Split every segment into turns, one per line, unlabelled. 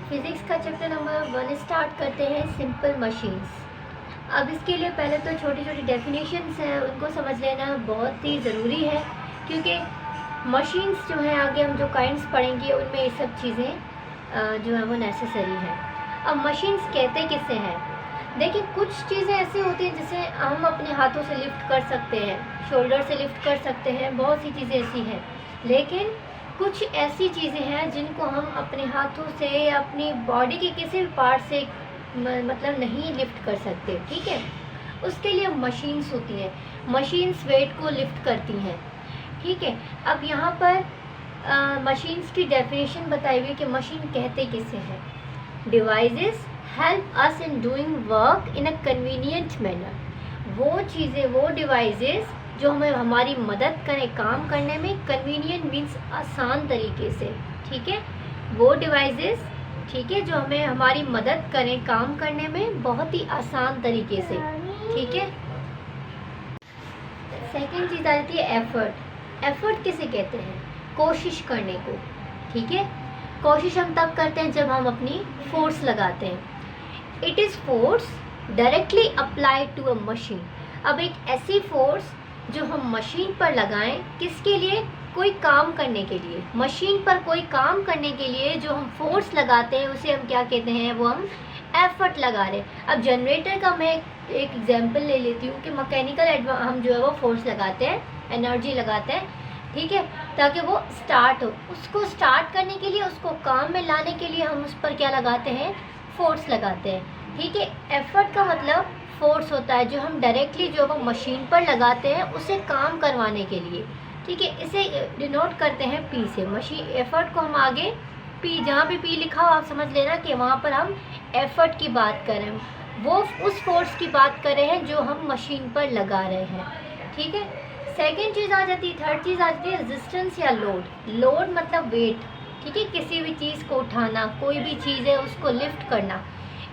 Physics का chapter number 1 start करते हैं, सिंपल मशीन्स। अब इसके लिए पहले तो छोटी छोटी डेफिनेशंस हैं, उनको समझ लेना बहुत ही ज़रूरी है, क्योंकि मशीन्स जो हैं आगे हम जो काइंड्स पढ़ेंगे उनमें ये सब चीज़ें जो है वो नेसेसरी हैं। अब मशीन्स कहते किससे हैं? देखिए, कुछ चीज़ें ऐसी होती हैं जिसे हम अपने हाथों से लिफ्ट कर सकते हैं, शोल्डर से लिफ्ट कर सकते हैं, बहुत सी चीज़ें ऐसी हैं। लेकिन कुछ ऐसी चीज़ें हैं जिनको हम अपने हाथों से या अपनी बॉडी के किसी भी पार्ट से मतलब नहीं लिफ्ट कर सकते, ठीक है। उसके लिए मशीन्स होती हैं, मशीन्स वेट को लिफ्ट करती हैं, ठीक है। अब यहाँ पर मशीन्स की डेफिनेशन बताई हुई कि मशीन कहते किसे हैं। Devices help us in doing work in a convenient manner. वो चीज़ें, वो डिवाइसेस जो हमें हमारी मदद करें काम करने में, कन्वीनियंट मीन्स आसान तरीके से, ठीक है। वो डिवाइसेस, ठीक है, जो हमें हमारी मदद करें काम करने में बहुत ही आसान तरीके से, ठीक है। सेकंड चीज़ आ जाती है एफर्ट। एफर्ट किसे कहते हैं? कोशिश करने को, ठीक है। कोशिश हम तब करते हैं जब हम अपनी फोर्स लगाते हैं। It is force directly applied to a machine. अब एक ऐसी फोर्स जो हम मशीन पर लगाएं, किसके लिए? कोई काम करने के लिए। मशीन पर कोई काम करने के लिए जो हम फोर्स लगाते हैं उसे हम क्या कहते हैं? वो हम एफर्ट लगा रहे हैं। अब जनरेटर का मैं एक एग्जांपल ले लेती हूँ कि मैकेनिकल हम जो है वो फोर्स लगाते हैं, एनर्जी लगाते हैं, ठीक है, ताकि वो स्टार्ट हो। उसको स्टार्ट करने के लिए, उसको काम में लाने के लिए हम उस पर क्या लगाते हैं? फोर्स लगाते हैं, ठीक है। एफर्ट का मतलब फोर्स होता है जो हम डायरेक्टली जो वो मशीन पर लगाते हैं उसे काम करवाने के लिए, ठीक है। इसे डिनोट करते हैं पी से। मशीन एफर्ट को हम आगे पी, जहाँ भी पी लिखा हो आप समझ लेना कि वहाँ पर हम एफर्ट की बात कर रहे हैं, वो उस फोर्स की बात कर रहे हैं जो हम मशीन पर लगा रहे हैं, ठीक है। सेकेंड चीज़ आ जाती है, थर्ड चीज़ आ जाती है रेजिस्टेंस या लोड। लोड मतलब वेट, ठीक है, किसी भी चीज़ को उठाना, कोई भी चीज़ है उसको लिफ्ट करना।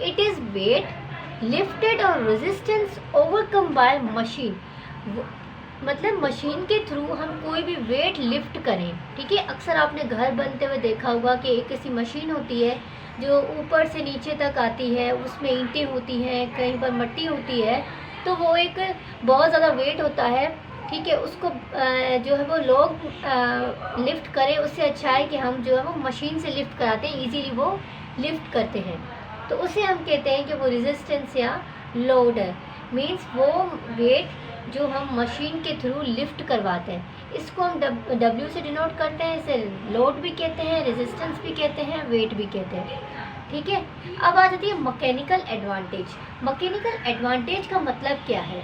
इट इज़ वेट लिफ्टेड और रेजिस्टेंस ओवरकम बाय मशीन। मतलब मशीन के थ्रू हम कोई भी वेट लिफ्ट करें, ठीक है। अक्सर आपने घर बनते हुए देखा होगा कि एक ऐसी मशीन होती है जो ऊपर से नीचे तक आती है, उसमें ईंटें होती हैं, कहीं पर मिट्टी होती है, तो वो एक बहुत ज़्यादा वेट होता है, ठीक है। उसको जो है वो लोग लिफ्ट करें, उससे अच्छा है कि हम जो है वो मशीन से लिफ्ट कराते हैं, इजीली वो लिफ्ट करते हैं, तो उसे हम कहते हैं कि वो रेजिस्टेंस या लोड है। मीन्स वो वेट जो हम मशीन के थ्रू लिफ्ट करवाते हैं, इसको हम डब्ल्यू से डिनोट करते हैं। इसे लोड भी कहते हैं, रेजिस्टेंस भी कहते हैं, वेट भी कहते हैं, ठीक है। अब आ जाती है मैकेनिकल एडवांटेज। मैकेनिकल एडवांटेज का मतलब क्या है?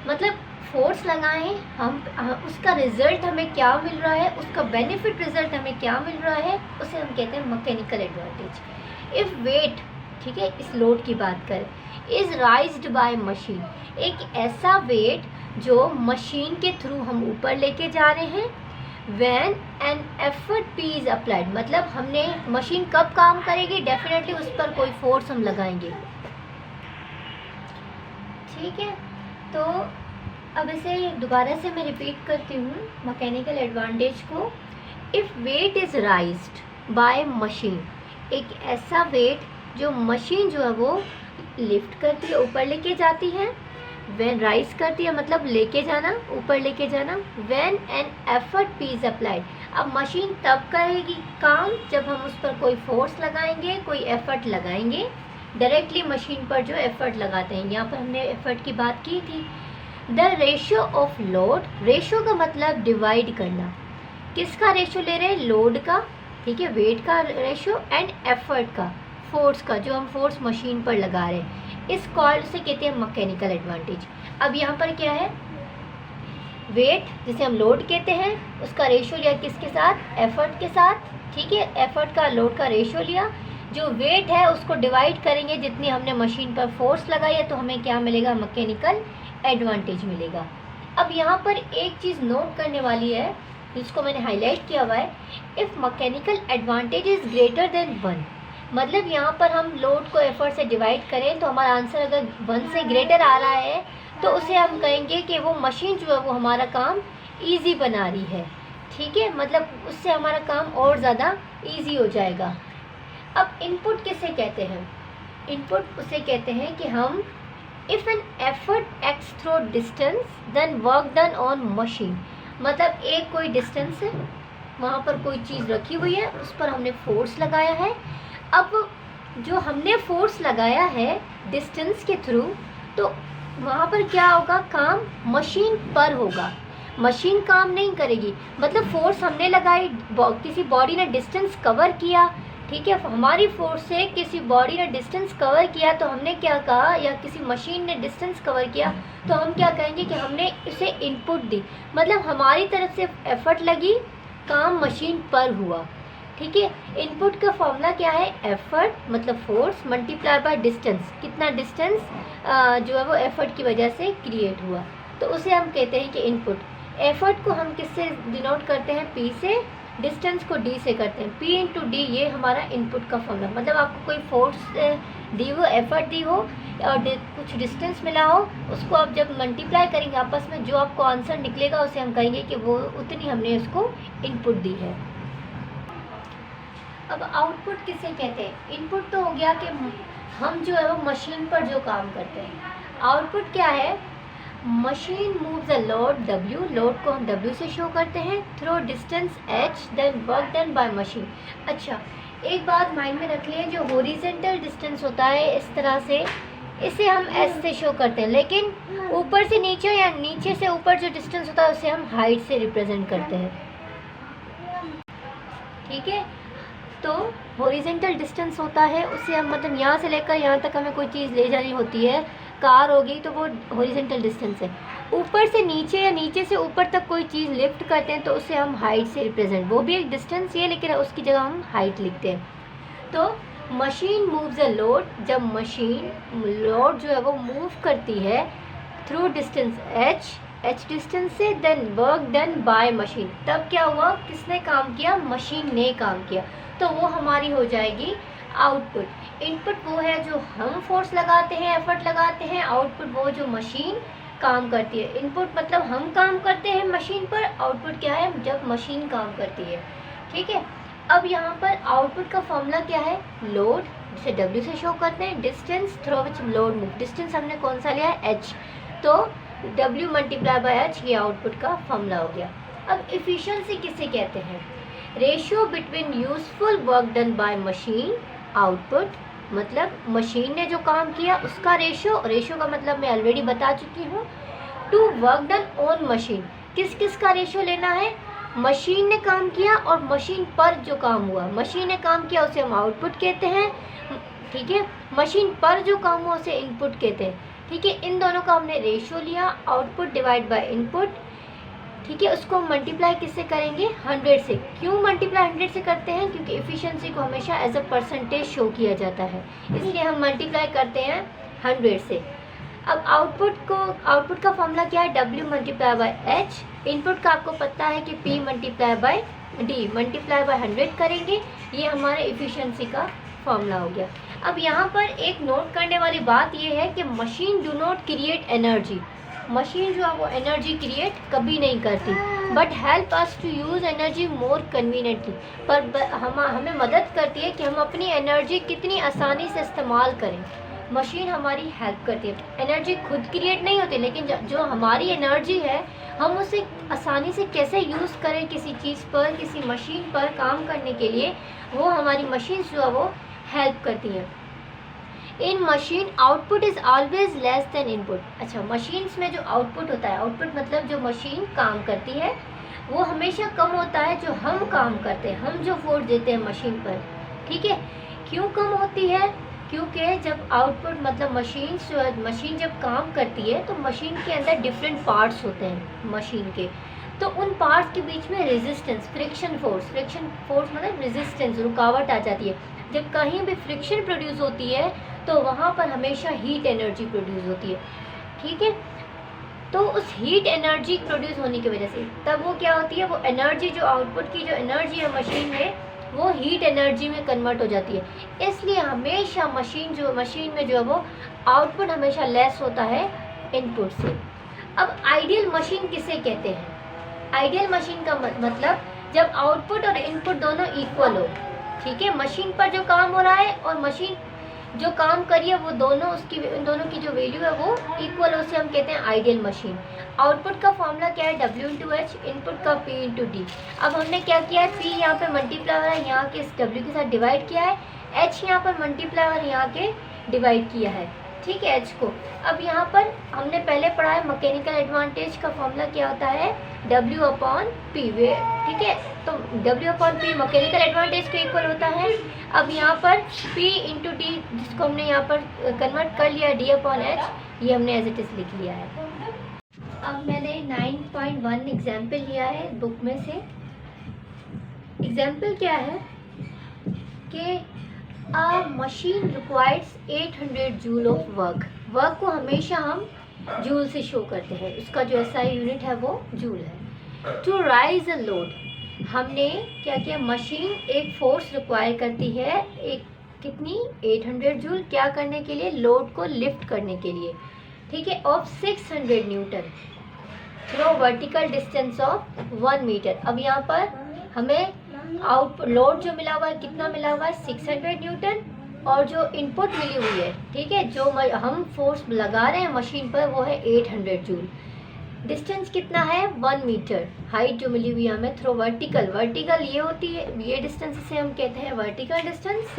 मतलब फोर्स लगाएं हम, उसका रिजल्ट हमें क्या मिल रहा है, उसका बेनिफिट रिजल्ट हमें क्या मिल रहा है, उसे हम कहते हैं मैकेनिकल एडवांटेज। इफ़ वेट, ठीक है, इस लोड की बात करें, इज़ राइज्ड बाय मशीन, एक ऐसा वेट जो मशीन के थ्रू हम ऊपर लेके जा रहे हैं, when an effort P is applied, मतलब हमने मशीन कब काम करेगी? डेफिनेटली उस पर कोई फोर्स हम लगाएंगे, ठीक है। तो अब इसे दोबारा से मैं रिपीट करती हूँ मैकेनिकल एडवांटेज को। If weight is raised by machine, एक ऐसा वेट जो मशीन जो है वो लिफ्ट करती है, ऊपर लेके जाती है। व्हेन राइज करती है मतलब लेके जाना, ऊपर लेके जाना। When an effort P is applied, अब मशीन तब करेगी काम जब हम उस पर कोई फोर्स लगाएंगे, कोई एफर्ट लगाएंगे, डायरेक्टली मशीन पर जो एफर्ट लगाते हैं। यहाँ पर हमने एफर्ट की बात की थी। The ratio of load, ratio का मतलब डिवाइड करना। किसका रेशियो ले रहे हैं? लोड का, ठीक है, वेट का रेशियो, एंड एफर्ट का, फोर्स का, जो हम फोर्स मशीन पर लगा रहे हैं। इस कॉल्ड से कहते हैं मैकेनिकल एडवांटेज। अब यहाँ पर क्या है? वेट जिसे हम लोड कहते हैं, उसका रेशियो लिया किसके साथ? एफर्ट के साथ, ठीक है। एफर्ट का लोड का रेशियो लिया, जो वेट है उसको डिवाइड करेंगे जितनी हमने मशीन पर फोर्स लगाई है, तो हमें क्या मिलेगा? मैकेनिकल एडवांटेज मिलेगा। अब यहाँ पर एक चीज़ नोट करने वाली है जिसको मैंने हाईलाइट किया हुआ है। If mechanical advantage is greater than 1, मतलब यहाँ पर हम लोड को एफर्ट से डिवाइड करें तो हमारा आंसर अगर 1 से ग्रेटर आ रहा है तो उसे हम कहेंगे कि वो मशीन जो है वो हमारा काम ईजी बना रही है, ठीक है, मतलब उससे हमारा काम और ज़्यादा ईजी हो जाएगा। अब इनपुट किसे कहते हैं? इनपुट उसे कहते हैं कि हम if an effort X through distance then work done on machine, मतलब एक कोई डिस्टेंस है, वहाँ पर कोई चीज़ रखी हुई है, उस पर हमने फोर्स लगाया है। अब जो हमने फोर्स लगाया है डिस्टेंस के थ्रू, तो वहाँ पर क्या होगा, काम मशीन पर होगा, मशीन काम नहीं करेगी। मतलब फोर्स हमने लगाई, किसी बॉडी ने डिस्टेंस कवर किया, ठीक है, हमारी फोर्स से किसी बॉडी ने डिस्टेंस कवर किया, तो हमने क्या कहा, या किसी मशीन ने डिस्टेंस कवर किया, तो हम क्या कहेंगे कि हमने इसे इनपुट दी। मतलब हमारी तरफ से एफर्ट लगी, काम मशीन पर हुआ, ठीक है। इनपुट का फॉर्मूला क्या है, एफर्ट मतलब फोर्स मल्टीप्लाई बाय डिस्टेंस, कितना डिस्टेंस जो है वो एफर्ट की वजह से क्रिएट हुआ, तो उसे हम कहते हैं कि इनपुट। एफर्ट को हम किससे डिनोट करते हैं, पी से, डिस्टेंस को डी से करते हैं, पी इंटू डी, ये हमारा इनपुट का फॉर्मूला। मतलब आपको कोई फोर्स दी हो, एफर्ट दी हो और कुछ डिस्टेंस मिला हो, उसको आप जब मल्टीप्लाई करेंगे आपस में, जो आपको आंसर निकलेगा उसे हम कहेंगे कि वो उतनी हमने उसको इनपुट दी है। अब आउटपुट किसे कहते हैं? इनपुट तो हो गया कि हम जो है वो मशीन पर जो काम करते हैं। आउटपुट क्या है, machine move the load W, load को हम W से शो करते हैं, through distance H, then work done by machine. अच्छा, एक बात माइंड में रख लिए, जो हॉरिजॉन्टल डिस्टेंस होता है इस तरह से, इसे हम S से शो करते हैं, लेकिन ऊपर से नीचे या नीचे से ऊपर जो डिस्टेंस होता है उसे हम हाइट से रिप्रेजेंट करते हैं, ठीक है। तो हॉरिजॉन्टल डिस्टेंस होता है, उसे हम मतलब यहाँ से लेकर यहाँ तक हमें कोई चीज़ ले जानी होती है, कार होगी तो वो हॉरिजॉन्टल डिस्टेंस है। ऊपर से नीचे या नीचे से ऊपर तक कोई चीज़ लिफ्ट करते हैं तो उसे हम हाइट से रिप्रेजेंट, वो भी एक डिस्टेंस ही है लेकिन उसकी जगह हम हाइट लिखते हैं। तो मशीन मूव्स अ लोड, जब मशीन लोड जो है वो मूव करती है थ्रू डिस्टेंस h डिस्टेंस से, then work done by machine, तब क्या हुआ, किसने काम किया, मशीन ने काम किया, तो वो हमारी हो जाएगी आउटपुट। इनपुट वो है जो हम फोर्स लगाते हैं, एफर्ट लगाते हैं, आउटपुट वो जो मशीन काम करती है। इनपुट मतलब हम काम करते हैं मशीन पर, आउटपुट क्या है, जब मशीन काम करती है, ठीक है। अब यहाँ पर आउटपुट का फॉर्मूला क्या है, लोड, जिसे W से शो करते हैं, distance through which load move, distance हमने कौन सा लिया है, h, तो W मल्टीप्लाई बाय h, ये आउटपुट का फॉर्मूला हो गया। अब इफिशिएंसी किसे कहते हैं, ratio between useful work done by machine, output मतलब मशीन ने जो काम किया उसका रेशियो, रेशियो का मतलब मैं ऑलरेडी बता चुकी हूँ, to work done on machine, किस किस का रेशियो लेना है, मशीन ने काम किया और मशीन पर जो काम हुआ, मशीन ने काम किया उसे हम आउटपुट कहते हैं, ठीक है, मशीन पर जो काम हुआ उसे इनपुट कहते हैं, ठीक है। इन दोनों का हमने रेशियो लिया, आउटपुट डिवाइड बाय इनपुट, ठीक है। उसको मल्टीप्लाई किससे करेंगे, 100 से। क्यों मल्टीप्लाई 100 से करते हैं, क्योंकि एफिशिएंसी को हमेशा एज अ परसेंटेज शो किया जाता है, इसलिए हम मल्टीप्लाई करते हैं 100 से। अब आउटपुट का फॉर्मूला क्या है, W multiply by h, input का आपको पता है कि P multiply by D, multiply by 100 करेंगे, ये हमारे एफिशिएंसी का फॉर्मूला हो गया। अब यहाँ पर एक नोट करने वाली बात यह है कि machine do not create energy, machine जो है वो एनर्जी क्रिएट कभी नहीं करती, but help us to use energy more conveniently, पर हमें मदद करती है कि हम अपनी एनर्जी कितनी आसानी से इस्तेमाल करें। मशीन हमारी हेल्प करती है, एनर्जी खुद क्रिएट नहीं होती, लेकिन जो हमारी एनर्जी है हम उसे आसानी से कैसे यूज़ करें किसी चीज़ पर, किसी मशीन पर काम करने के लिए, वो हमारी मशीन जो है वो हेल्प करती है। In machine output is always less than input. अच्छा, मशीन्स में जो आउटपुट होता है, आउटपुट मतलब जो मशीन काम करती है वो हमेशा कम होता है जो हम काम करते हैं, हम जो फोर्स देते हैं मशीन पर, ठीक है। क्यों कम होती है, क्योंकि जब आउटपुट मतलब मशीन जब काम करती है तो मशीन के अंदर डिफरेंट पार्ट्स होते हैं मशीन के, तो उन पार्ट्स के बीच में रेजिस्टेंस, फ्रिक्शन फोर्स मतलब रेजिस्टेंस, रुकावट आ जाती है। जब कहीं भी फ्रिक्शन प्रोड्यूस होती है तो वहाँ पर हमेशा हीट एनर्जी प्रोड्यूस होती है, ठीक है। तो उस हीट एनर्जी प्रोड्यूस होने की वजह से तब वो क्या होती है, वो एनर्जी जो आउटपुट की जो एनर्जी है मशीन में, वो हीट एनर्जी में कन्वर्ट हो जाती है। इसलिए हमेशा मशीन में जो है वो आउटपुट हमेशा लेस होता है इनपुट से। अब आइडियल मशीन किसे कहते हैं, आइडियल मशीन का मतलब जब आउटपुट और इनपुट दोनों इक्वल हो, ठीक है, मशीन पर जो काम हो रहा है और मशीन जो काम करिए वो दोनों दोनों की जो वैल्यू है वो इक्वल, उसे हम कहते हैं आइडियल मशीन। आउटपुट का फॉर्मूला क्या है, W/H, इनपुट का P/D। अब हमने क्या किया है, P यहाँ पे मल्टीप्लाई हो रहा है, यहाँ के इस W के साथ डिवाइड किया है, H यहाँ पर मल्टीप्लाई और यहाँ के डिवाइड किया है, ठीक है, H को। अब यहाँ पर हमने पहले पढ़ा है मैकेनिकल एडवांटेज का फॉर्मूला क्या होता है, W/P, ठीक है, तो W/P मैकेनिकल एडवांटेज के इक्वल होता है। अब यहाँ पर P/D जिसको हमने यहाँ पर कन्वर्ट कर लिया D/H, ये हमने एज इट इज लिख लिया है। अब मैंने 9.1 एग्जाम्पल लिया है बुक में से। एग्जाम्पल क्या है कि अ machine requires 800 joule of work. Work को हमेशा हम जूल से शो करते हैं, उसका जो SI यूनिट है वो जूल है। टू राइज अ लोड, हमने क्या किया, मशीन एक फोर्स रिक्वायर करती है, एक कितनी, 800 जूल, क्या करने के लिए, लोड को लिफ्ट करने के लिए, ठीक है, of 600 newton through vertical distance of 1 metre. अब यहाँ पर हमें आउट लोड जो मिला हुआ है, कितना मिला हुआ है, 600 न्यूटन, और जो इनपुट मिली हुई है, ठीक है, जो हम फोर्स लगा रहे हैं मशीन पर वो है 800 जूल। डिस्टेंस कितना है, 1 मीटर। हाइट जो मिली हुई है हमें थ्रू वर्टिकल ये होती है, ये डिस्टेंस इसे हम कहते हैं वर्टिकल डिस्टेंस,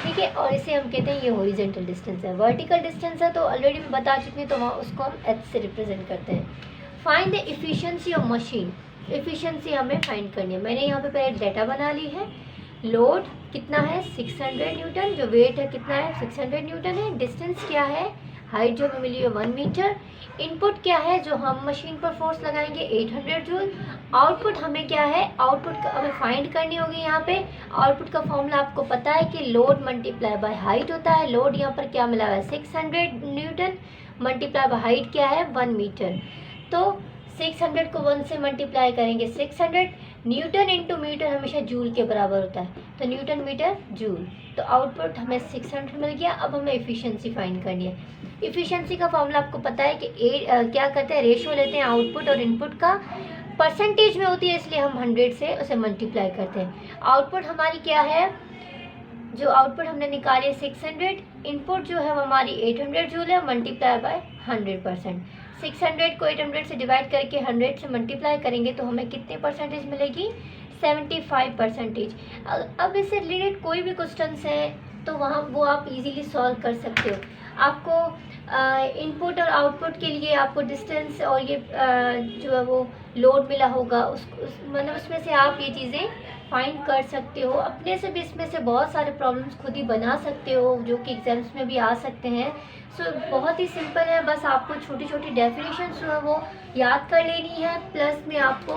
ठीक है, और इसे हम कहते हैं ये हॉरिजॉन्टल डिस्टेंस है। वर्टिकल डिस्टेंस है तो ऑलरेडी मैं बता चुकी हूँ, तो वहाँ उसको हम H से रिप्रेजेंट करते हैं। Find the efficiency of machine, efficiency हमें फाइंड करनी है। मैंने यहाँ पे पहले डाटा बना ली है। लोड कितना है, 600 न्यूटन, जो वेट है कितना है, 600 न्यूटन है। डिस्टेंस क्या है, हाइट जो हमें मिली है 1 मीटर। इनपुट क्या है, जो हम मशीन पर फोर्स लगाएंगे, 800 जूल। आउटपुट हमें क्या है, आउटपुट हमें फाइंड करनी होगी। यहाँ पे आउटपुट का फॉर्मूला आपको पता है कि लोड मल्टीप्लाई बाय हाइट होता है। लोड यहाँ पर क्या मिला हुआ है, 600 न्यूटन, मल्टीप्लाई बाय हाइट क्या है, 1 मीटर। तो 600 को 1 से मल्टीप्लाई करेंगे, 600 न्यूटन इंटू मीटर हमेशा जूल के बराबर होता है, तो न्यूटन मीटर जूल। तो आउटपुट हमें 600 मिल गया। अब हमें एफिशिएंसी फाइंड करनी है। एफिशिएंसी का फॉर्मूला आपको पता है कि क्या करते हैं, रेशियो लेते हैं आउटपुट और इनपुट का, परसेंटेज में होती है, इसलिए हम 100 से उसे मल्टीप्लाई करते हैं। आउटपुट हमारी क्या है, जो आउटपुट हमने निकाली 600, इनपुट जो है वो हमारी 800 जूल है, मल्टीप्लाई बाय 100%। 600 को 800 से डिवाइड करके 100 से मल्टीप्लाई करेंगे तो हमें कितनी परसेंटेज मिलेगी, 75%। अब इससे रिलेटेड कोई भी क्वेश्चंस है तो वहाँ वो आप इजीली सॉल्व कर सकते हो। आपको इनपुट और आउटपुट के लिए आपको डिस्टेंस और ये जो है वो लोड मिला होगा, मतलब उसमें से आप ये चीज़ें फाइंड कर सकते हो। अपने से भी इसमें से बहुत सारे प्रॉब्लम्स खुद ही बना सकते हो, जो कि एग्जाम्स में भी आ सकते हैं। सो बहुत ही सिंपल है, बस आपको छोटी छोटी डेफिनेशंस जो है वो याद कर लेनी है, प्लस में आपको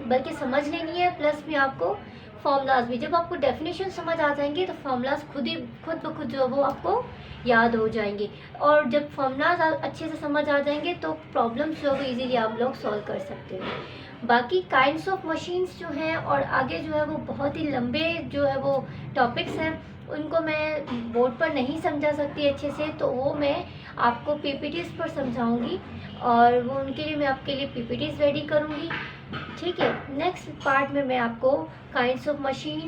बल्कि समझ लेनी है, प्लस में आपको फॉर्मूलाज भी। जब आपको डेफिनेशन समझ आ जाएंगे तो फॉर्मूलाज खुद ब खुद जो है वो आपको याद हो जाएंगे, और जब फॉर्मूलाज अच्छे से समझ आ जाएंगे तो प्रॉब्लम्स जो है वो ईजीली आप लोग सॉल्व कर सकते हो। बाकी काइंड्स ऑफ मशीन्स जो हैं और आगे जो है वो बहुत ही लंबे जो है वो टॉपिक्स हैं, उनको मैं बोर्ड पर नहीं समझा सकती अच्छे से, तो वो मैं आपको PPTs पर समझाऊंगी, और वो उनके लिए मैं आपके लिए PPTs रेडी करूंगी, ठीक है। नेक्स्ट पार्ट में मैं आपको काइंड्स ऑफ मशीन,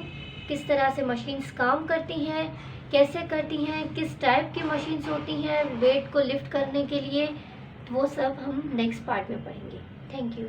किस तरह से मशीन्स काम करती हैं, कैसे करती हैं, किस टाइप की मशीन्स होती हैं वेट को लिफ्ट करने के लिए, वो सब हम नेक्स्ट पार्ट में पढ़ेंगे। Thank you.